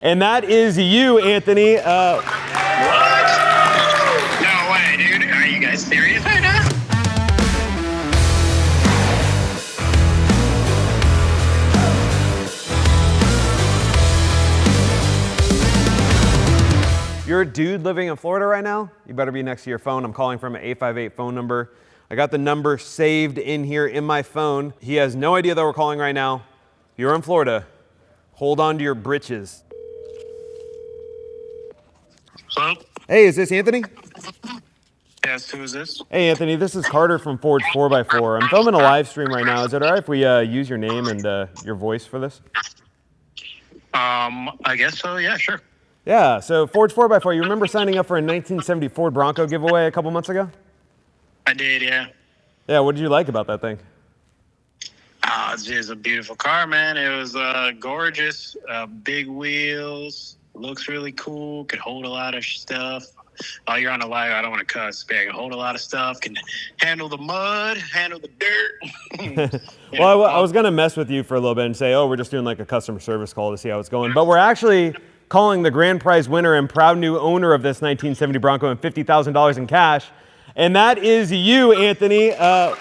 And that is you, Anthony. What? No way, dude. Are you guys serious right now? You're a dude living in Florida right now? You better be next to your phone. I'm calling from an 858 phone number. I got the number saved in here in my phone. He has no idea that we're calling right now. If you're in Florida, hold on to your britches. Hello? Hey, is this Anthony? Yes, who is this? Hey, Anthony, this is Carter from Ford 4x4. I'm filming a live stream right now. Is it all right if we use your name and your voice for this? I guess so. Yeah, sure. Yeah, so Ford 4x4, you remember signing up for a 1970 Ford Bronco giveaway a couple months ago? I did, yeah. Yeah, what did you like about that thing? It's just a beautiful car, man. It was gorgeous. Big wheels. Looks really cool. Could hold a lot of stuff. Oh, you're on a live. I don't want to cuss. But I can hold a lot of stuff. Can handle the mud. Handle the dirt. Well, I was going to mess with you for a little bit and say, oh, we're just doing like a customer service call to see how it's going. But we're actually calling the grand prize winner and proud new owner of this 1970 Bronco and $50,000 in cash. And that is you, Anthony. What?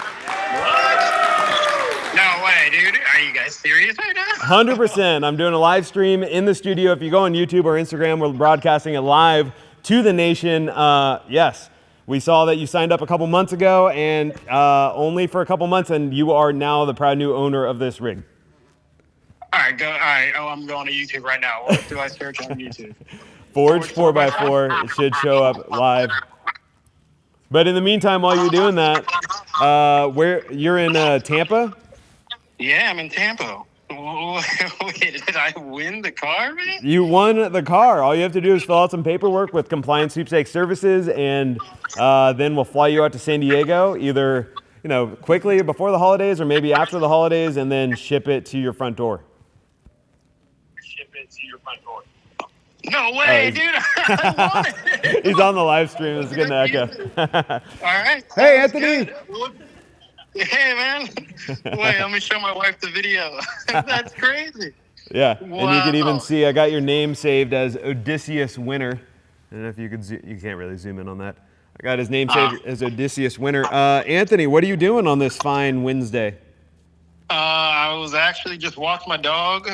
No way, dude. Are you guys serious right now? 100%. I'm doing a live stream in the studio. If you go on YouTube or Instagram, we're broadcasting it live to the nation. Yes, we saw that you signed up a couple months ago and only for a couple months, and you are now the proud new owner of this rig. All right, go. All right. Oh, I'm going to YouTube right now. What do I search on YouTube? Forge 4x4. It should show up live. But in the meantime, while you're doing that, where you're in Tampa? Yeah, I'm in Tampa. Wait, did I win the car, man? You won the car. All you have to do is fill out some paperwork with Compliance Sweepstakes Services, and then we'll fly you out to San Diego, either quickly before the holidays or maybe after the holidays, and then ship it to your front door. Ship it to your front door. No way, dude. I won it. He's on the live stream. It's getting an echo. All right. Hey, Anthony. Good. Hey, man. Wait, let me show my wife the video. That's crazy. Yeah, Wow. And you can even see I got your name saved as Odysseus winner. I don't know if you could. You can't really zoom in on that. I got his name saved as Odysseus winner. Anthony, what are you doing on this fine Wednesday? I was actually just walking my dog,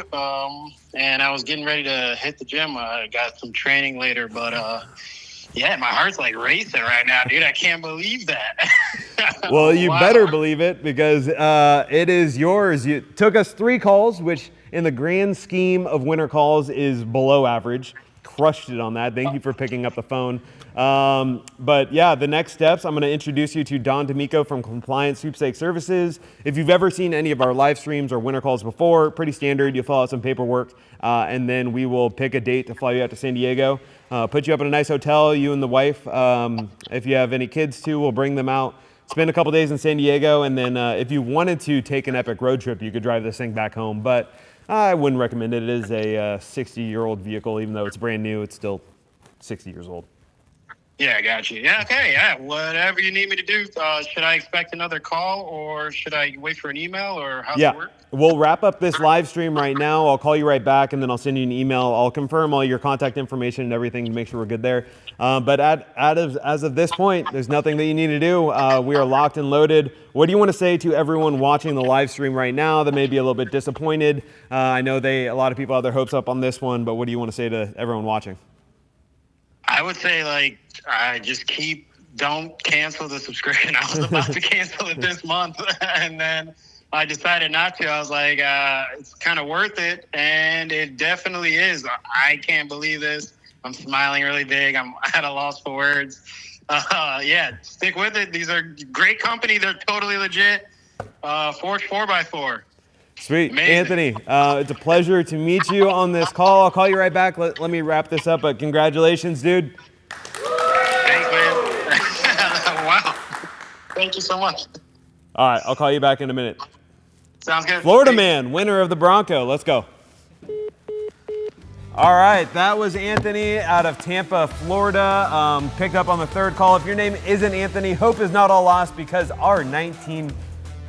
and I was getting ready to hit the gym. I got some training later, but yeah, my heart's like racing right now, dude. I can't believe that. Well, you better believe it, because it is yours. You took us 3 calls, which in the grand scheme of winter calls is below average. Crushed it on that. Thank you for picking up the phone. But yeah, the next steps, I'm going to introduce you to Don D'Amico from Compliance Sweepstakes Services. If you've ever seen any of our live streams or winter calls before, pretty standard. You fill out some paperwork, and then we will pick a date to fly you out to San Diego, put you up in a nice hotel, you and the wife. If you have any kids too, we'll bring them out. Spend a couple days in San Diego, and then if you wanted to take an epic road trip, you could drive this thing back home. But I wouldn't recommend it. It is a 60-year-old vehicle. Even though it's brand new, it's still 60 years old. Yeah, I got you. Yeah, okay, yeah. Whatever you need me to do. Should I expect another call, or should I wait for an email, or how's it work? We'll wrap up this live stream right now. I'll call you right back, and then I'll send you an email. I'll confirm all your contact information and everything to make sure we're good there. But as of this point, there's nothing that you need to do. We are locked and loaded. What do you want to say to everyone watching the live stream right now that may be a little bit disappointed? I know a lot of people have their hopes up on this one, but what do you want to say to everyone watching? I would say, don't cancel the subscription. I was about to cancel it this month, and then I decided not to. I was like, it's kind of worth it, and it definitely is. I can't believe this. I'm smiling really big. I'm at a loss for words. Yeah, stick with it. These are great company. They're totally legit. Ford 4x4. Sweet. Amazing. Anthony, it's a pleasure to meet you on this call. I'll call you right back. Let me wrap this up, but congratulations, dude. Thanks, man. Wow. Thank you so much. All right, I'll call you back in a minute. Sounds good. Florida man, winner of the Bronco. Let's go. All right, that was Anthony out of Tampa, Florida. Picked up on the 3rd call. If your name isn't Anthony, hope is not all lost, because our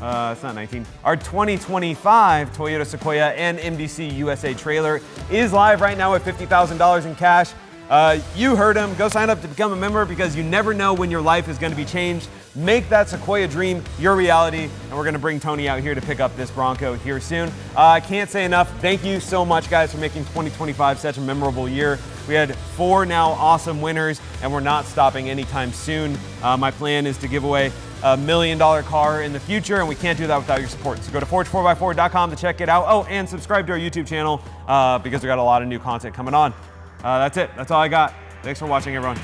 it's not 19. Our 2025 Toyota Sequoia and MDC USA trailer is live right now with $50,000 in cash. You heard him. Go sign up to become a member because you never know when your life is going to be changed. Make that Sequoia dream your reality, and we're going to bring Tony out here to pick up this Bronco here soon. I can't say enough. Thank you so much, guys, for making 2025 such a memorable year. We had 4 now awesome winners, and we're not stopping anytime soon. My plan is to give away a $1 million car in the future, and we can't do that without your support. So go to forge4x4.com to check it out. Oh, and subscribe to our YouTube channel because we got a lot of new content coming on. That's it. That's all I got. Thanks for watching, everyone.